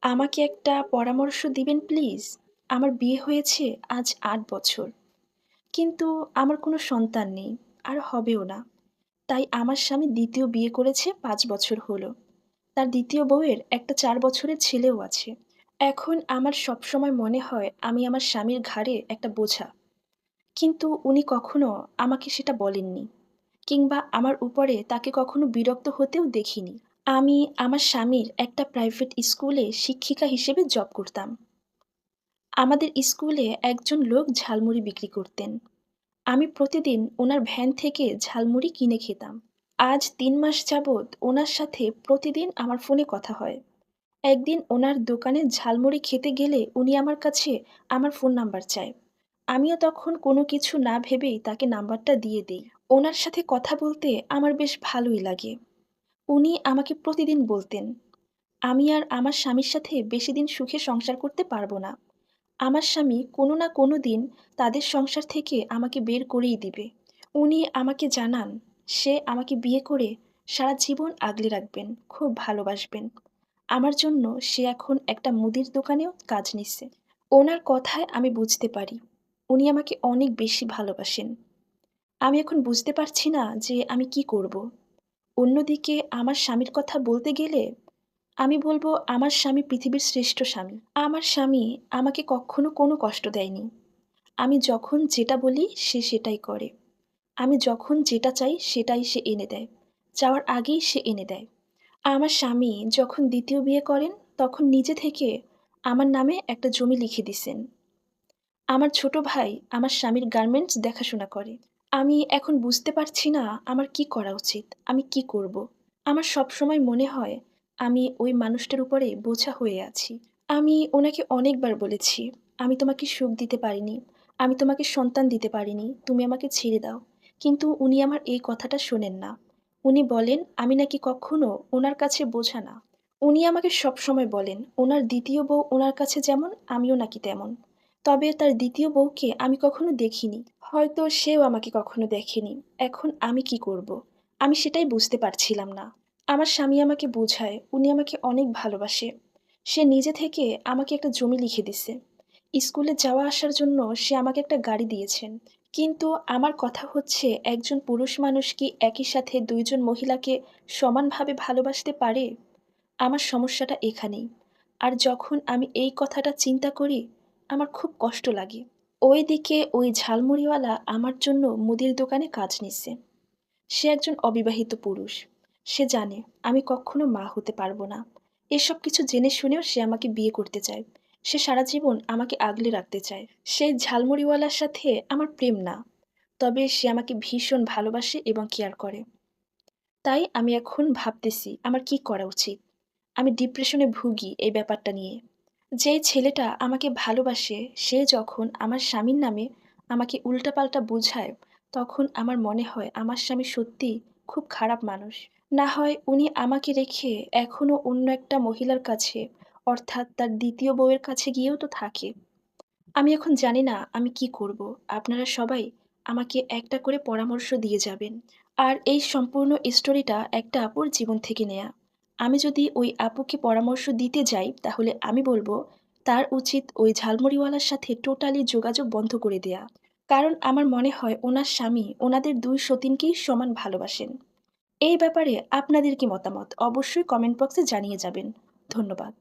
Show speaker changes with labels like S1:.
S1: আমাকে একটা পরামর্শ দিবেন প্লিজ? আমার বিয়ে হয়েছে আজ ৮ বছর। কিন্তু আমার কোনো সন্তান নেই, আর হবেও না। তাই আমার স্বামী ২য় বিয়ে করেছে ৫ বছর হলো। তার ২য় বউয়ের একটা ৪ বছরের ছেলেও আছে। এখন আমার সবসময় মনে হয় আমি আমার স্বামীর ঘাড়ে একটা বোঝা। কিন্তু উনি কখনো আমাকে সেটা বলেননি, কিংবা আমার উপরে তাকে কখনো বিরক্ত হতেও দেখিনি। আমি আমার স্বামীর একটা প্রাইভেট স্কুলে শিক্ষিকা হিসেবে জব করতাম। আমাদের স্কুলে একজন লোক ঝালমুড়ি বিক্রি করতেন। আমি প্রতিদিন ওনার ভ্যান থেকে ঝালমুড়ি কিনে খেতাম। আজ ৩ মাস যাবৎ ওনার সাথে প্রতিদিন আমার ফোনে কথা হয়। একদিন ওনার দোকানে ঝালমুড়ি খেতে গেলে উনি আমার কাছে আমার ফোন নাম্বার চায়। আমিও তখন কোনো কিছু না ভেবেই তাকে নাম্বারটা দিয়ে দিই। ওনার সাথে কথা বলতে আমার বেশ ভালোই লাগে। উনি আমাকে প্রতিদিন বলতেন, আমি আর আমার স্বামীর সাথে বেশি দিন সুখে সংসার করতে পারবো না। আমার স্বামী কোনো না কোনো দিন তাদের সংসার থেকে আমাকে বের করেই দিবে। উনি আমাকে জানান, সে আমাকে বিয়ে করে সারা জীবন আগলে রাখবেন, খুব ভালোবাসবেন। আমার জন্য সে এখন একটা মুদির দোকানেও কাজ নিচ্ছে। ওনার কথায় আমি বুঝতে পারি, উনি আমাকে অনেক বেশি ভালোবাসেন। আমি এখন বুঝতে পারছি না যে আমি কি করব। অন্যদিকে আমার স্বামীর কথা বলতে গেলে আমি বলবো আমার স্বামী পৃথিবীর শ্রেষ্ঠ স্বামী। আমার স্বামী আমাকে কখনো কোনো কষ্ট দেয়নি। আমি যখন যেটা বলি সে সেটাই করে। আমি যখন যেটা চাই সেটাই সে এনে দেয়। চাওয়ার আগেই সে এনে দেয়। আমার স্বামী যখন ২য় বিয়ে করেন তখন নিজে থেকে আমার নামে একটা জমি লিখে দিছেন। আমার ছোট ভাই আমার স্বামীর গার্মেন্টস দেখাশোনা করে। আমি এখন বুঝতে পারছি না আমার কি করা উচিত, আমি কি করব। আমার সবসময় মনে হয় আমি ওই মানুষটার উপরে বোঝা হয়ে আছি। আমি ওনাকে অনেকবার বলেছি, আমি তোমাকে সুখ দিতে পারিনি, আমি তোমাকে সন্তান দিতে পারিনি, তুমি আমাকে ছেড়ে দাও। কিন্তু উনি আমার এই কথাটা শোনেন না। উনি বলেন আমি নাকি কখনো ওনার কাছে বোঝা না। উনি আমাকে সবসময় বলেন ওনার ২য় বউ ওনার কাছে যেমন আমিও নাকি তেমন। তবে তার ২য় বউকে আমি কখনো দেখিনি। হয়তো সেও আমাকে কখনো দেখেনি। এখন আমি কি করব? আমি সেটাই বুঝতে পারছিলাম না। আমার স্বামী আমাকে বোঝায়, উনি আমাকে অনেক ভালোবাসে। সে নিজে থেকে আমাকে একটা জমি লিখে দিছে। স্কুলে যাওয়া আসার জন্য সে আমাকে একটা গাড়ি দিয়েছেন। কিন্তু আমার কথা হচ্ছে একজন পুরুষ মানুষ কি একই সাথে ২ জন মহিলাকে সমানভাবে ভালোবাসতে পারে? আমার সমস্যাটা এখানেই। আর যখন আমি এই কথাটা চিন্তা করি, আমার খুব কষ্ট লাগে। ওইদিকে ওই ঝালমুড়িওয়ালা আমার জন্য মুদির দোকানে কাজ নিচ্ছে। সে একজন অবিবাহিত পুরুষ। সে জানে আমি কখনো মা হতে পারবো না। এসব কিছু জেনে শুনেও সে আমাকে বিয়ে করতে চায়। সে সারা জীবন আমাকে আগলে রাখতে চায়। সেই ঝালমুড়িওয়ালার সাথে আমার প্রেম না। তবে সে আমাকে ভীষণ ভালোবাসে এবং কেয়ার করে। তাই আমি এখন ভাবতেছি আমার কি করা উচিত। আমি ডিপ্রেশনে ভুগি এই ব্যাপারটা নিয়ে। যেই ছেলেটা আমাকে ভালোবাসে সে যখন আমার স্বামীর নামে আমাকে উল্টাপাল্টা বোঝায়, তখন আমার মনে হয় আমার স্বামী সত্যিই খুব খারাপ মানুষ। না হয় উনি আমাকে রেখে এখনো অন্য একটা মহিলার কাছে, অর্থাৎ তার ২য় বউয়ের কাছে গিয়েও তো থাকে। আমি এখন জানি না আমি কি করব। আপনারা সবাই আমাকে একটা করে পরামর্শ দিয়ে যাবেন। আর এই সম্পূর্ণ স্টোরিটা একটা আপুর জীবন থেকে নেয়া। আমি যদি ওই আপুকে পরামর্শ দিতে যাই তাহলে আমি বলব তার উচিত ওই ঝালমুড়িওয়ালার সাথে টোটালি যোগাযোগ বন্ধ করে দেয়া। কারণ আমার মনে হয় ওনার স্বামী ওনাদের ২ সতীনকেই সমান ভালোবাসেন। এই ব্যাপারে আপনাদের কি মতামত? অবশ্যই কমেন্ট বক্সে জানিয়ে যাবেন। ধন্যবাদ।